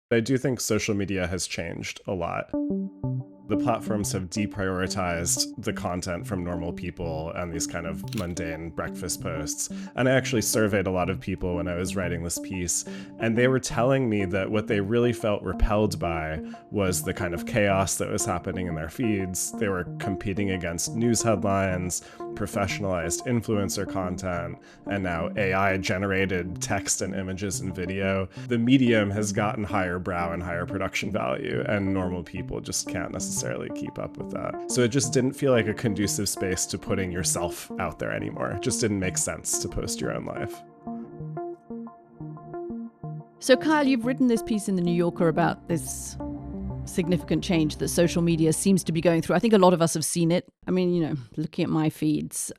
I do think social media has changed a lot. The platforms have deprioritized the content from normal people and these kind of mundane breakfast posts. And I actually surveyed a lot of people when I was writing this piece, and they were telling me that what they really felt repelled by was the kind of chaos that was happening in their feeds. They were competing against news headlines, professionalized influencer content, and now AI generated text and images and video. The medium has gotten higher brow and higher production value, and normal people just can't necessarily keep up with that. So it just didn't feel like a conducive space to putting yourself out there anymore. It just didn't make sense to post your own life. So, Kyle, you've written this piece in The New Yorker about this significant change that social media seems to be going through. I think a lot of us have seen it. I mean, looking at my feeds,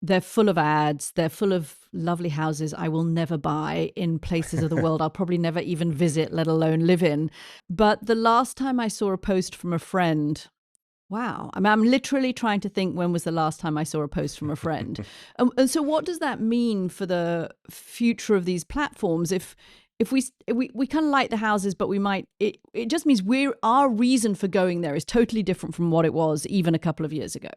they're full of ads. They're full of lovely houses I will never buy in places of the world I'll probably never even visit, let alone live in. But the last time I saw a post from a friend, wow. I mean, I'm literally trying to think when was the last time I saw a post from a friend. And so what does that mean for the future of these platforms? If we kind of like the houses, but we might, it just means our reason for going there is totally different from what it was even a couple of years ago.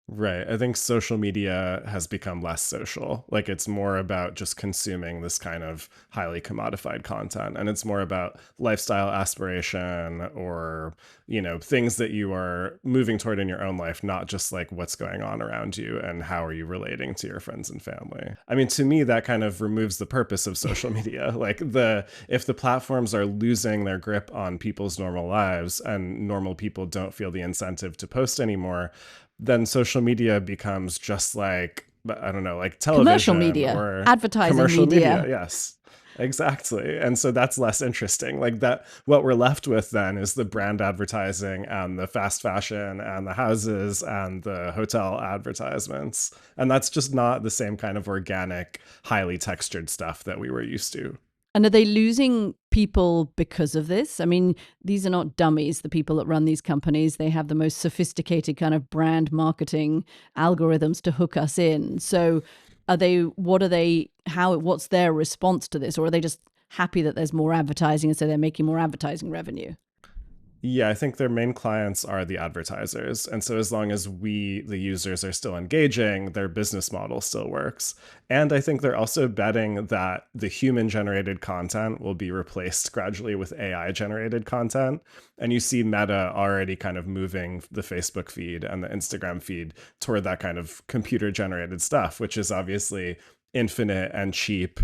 Right. I think social media has become less social. Like it's more about just consuming this kind of highly commodified content. And it's more about lifestyle aspiration or, things that you are moving toward in your own life, not just like what's going on around you and how are you relating to your friends and family. I mean, to me, that kind of removes the purpose of social media. Like if the platforms are losing their grip on people's normal lives and normal people don't feel the incentive to post anymore, then social media becomes just like, I don't know, like Commercial television media, or advertising commercial media. media. Yes, exactly. And so that's less interesting. Like that, what we're left with then is the brand advertising and the fast fashion and the houses and the hotel advertisements. And that's just not the same kind of organic, highly textured stuff that we were used to. And are they losing people because of this? I mean, these are not dummies, the people that run these companies. They have the most sophisticated kind of brand marketing algorithms to hook us in. So what's their response to this? Or are they just happy that there's more advertising and so they're making more advertising revenue? Yeah, I think their main clients are the advertisers. And so as long as we, the users, are still engaging, their business model still works. And I think they're also betting that the human generated content will be replaced gradually with AI generated content. And you see Meta already kind of moving the Facebook feed and the Instagram feed toward that kind of computer generated stuff, which is obviously infinite and cheap,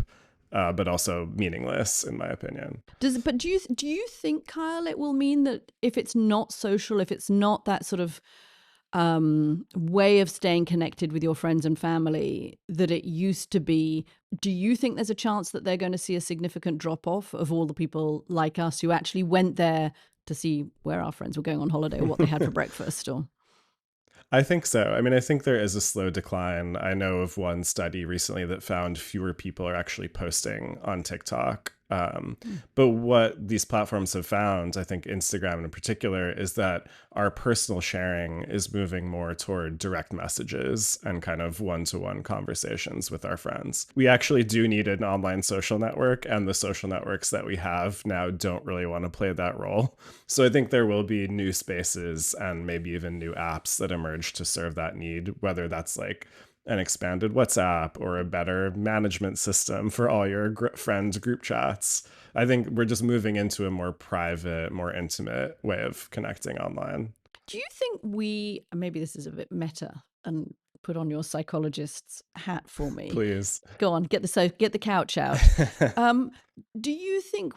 but also meaningless, in my opinion. But do you think, Kyle, it will mean that if it's not social, if it's not that sort of way of staying connected with your friends and family that it used to be, do you think there's a chance that they're going to see a significant drop off of all the people like us who actually went there to see where our friends were going on holiday or what they had for breakfast? Or I think so. I mean, I think there is a slow decline. I know of one study recently that found fewer people are actually posting on TikTok. But what these platforms have found, I think Instagram in particular, is that our personal sharing is moving more toward direct messages and kind of one-to-one conversations with our friends. We actually do need an online social network, and the social networks that we have now don't really want to play that role. So I think there will be new spaces and maybe even new apps that emerge to serve that need, whether that's like an expanded WhatsApp or a better management system for all your friends' group chats. I think we're just moving into a more private, more intimate way of connecting online. do you think maybe this is a bit meta and put on your psychologist's hat for me. Please. Go on, get the couch out. Um, do you think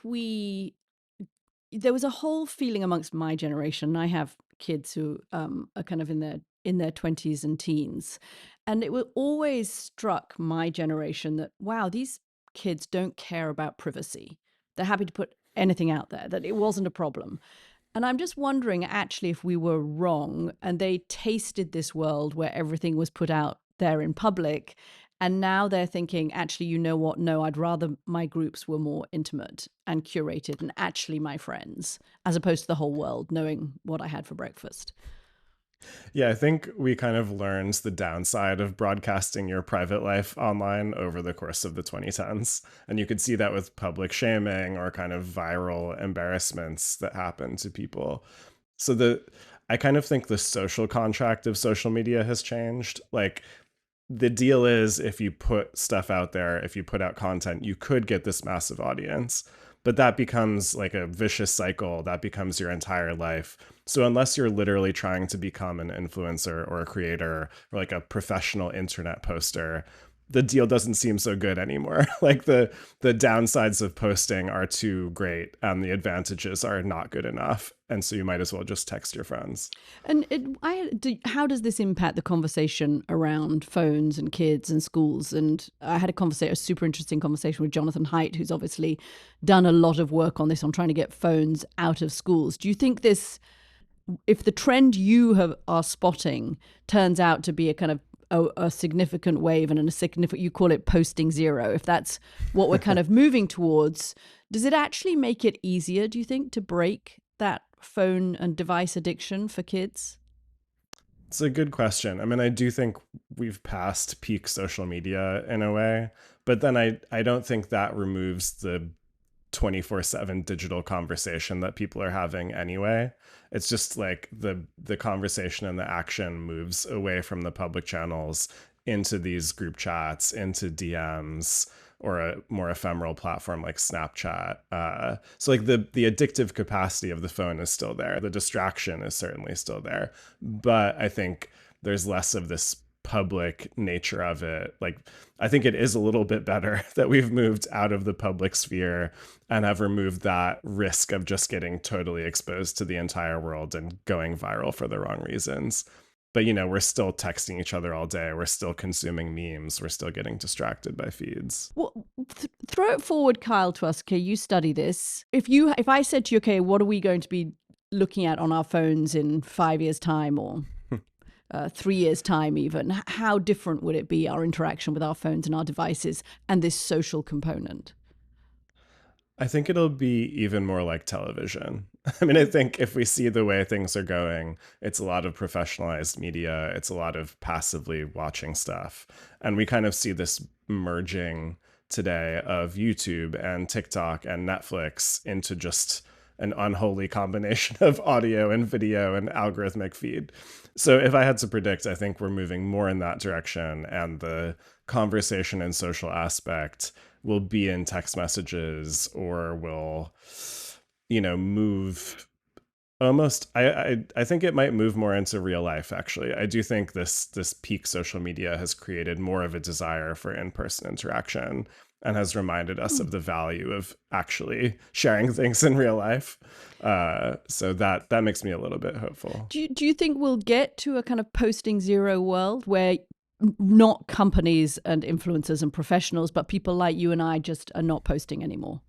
there was a whole feeling amongst my generation. I have kids who are kind of in their 20s and teens, and it always struck my generation that wow, these kids don't care about privacy. They're happy to put anything out there, that it wasn't a problem. And I'm just wondering actually if we were wrong and they tasted this world where everything was put out there in public. And now they're thinking, actually, you know what? No, I'd rather my groups were more intimate and curated and actually my friends, as opposed to the whole world knowing what I had for breakfast. Yeah, I think we kind of learned the downside of broadcasting your private life online over the course of the 2010s. And you could see that with public shaming or kind of viral embarrassments that happen to people. So I kind of think the social contract of social media has changed. Like, the deal is, if you put stuff out there, if you put out content, you could get this massive audience. But that becomes like a vicious cycle. That becomes your entire life. So unless you're literally trying to become an influencer or a creator or like a professional internet poster, the deal doesn't seem so good anymore. Like the downsides of posting are too great and the advantages are not good enough. And so you might as well just text your friends. And how does this impact the conversation around phones and kids and schools? And I had a super interesting conversation with Jonathan Haidt, who's obviously done a lot of work on this, on trying to get phones out of schools. Do you think this, if the trend are spotting turns out to be a kind of a significant wave and a significant, you call it posting zero, if that's what we're kind of moving towards, does it actually make it easier, do you think, to break that phone and device addiction for kids? It's a good question. I mean, I do think we've passed peak social media in a way, but then I don't think that removes the 24/7 digital conversation that people are having anyway. It's just like the conversation and the action moves away from the public channels into these group chats, into DMs, or a more ephemeral platform like Snapchat. So like the addictive capacity of the phone is still there. The distraction is certainly still there, but I think there's less of this public nature of it. Like, I think it is a little bit better that we've moved out of the public sphere and have removed that risk of just getting totally exposed to the entire world and going viral for the wrong reasons. But, we're still texting each other all day. We're still consuming memes. We're still getting distracted by feeds. Well, throw it forward, Kyle, to us. Okay, you study this. If I said to you, okay, what are we going to be looking at on our phones in 5 years' time, or 3 years' time even, how different would it be, our interaction with our phones and our devices and this social component? I think it'll be even more like television. I mean, I think if we see the way things are going, it's a lot of professionalized media, it's a lot of passively watching stuff. And we kind of see this merging today of YouTube and TikTok and Netflix into just an unholy combination of audio and video and algorithmic feed. So if I had to predict, I think we're moving more in that direction, and the conversation and social aspect will be in text messages, or will, move almost, I think it might move more into real life. Actually, I do think this peak social media has created more of a desire for in-person interaction and has reminded us of the value of actually sharing things in real life. So that makes me a little bit hopeful. Do you think we'll get to a kind of posting zero world where not companies and influencers and professionals, but people like you and I just are not posting anymore?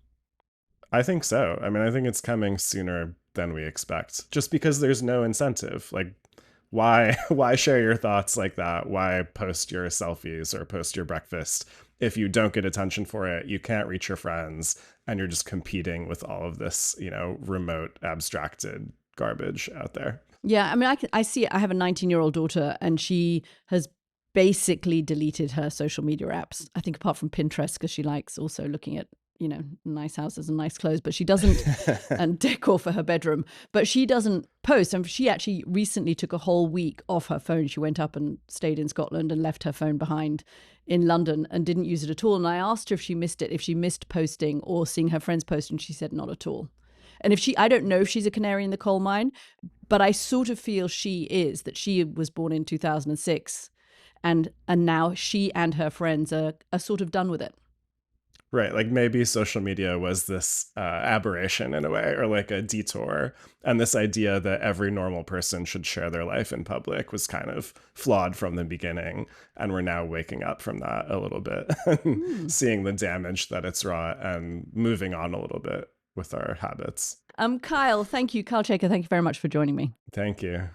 I think so. I mean, I think it's coming sooner than we expect, just because there's no incentive. Like, why share your thoughts like that? Why post your selfies or post your breakfast if you don't get attention for it? You can't reach your friends, and you're just competing with all of this, remote, abstracted garbage out there. Yeah, I mean, I see it. I have a 19-year-old daughter, and she has basically deleted her social media apps, I think, apart from Pinterest, because she likes also looking at nice houses and nice clothes, but she doesn't, and decor for her bedroom, but she doesn't post. And she actually recently took a whole week off her phone. She went up and stayed in Scotland and left her phone behind in London and didn't use it at all. And I asked her if she missed it, if she missed posting or seeing her friends post, and she said not at all. And I don't know if she's a canary in the coal mine, but I sort of feel she is, that she was born in 2006, and now she and her friends are sort of done with it. Right. Like, maybe social media was this aberration in a way, or like a detour. And this idea that every normal person should share their life in public was kind of flawed from the beginning. And we're now waking up from that a little bit and seeing the damage that it's wrought and moving on a little bit with our habits. Kyle, thank you. Kyle Chaker, thank you very much for joining me. Thank you.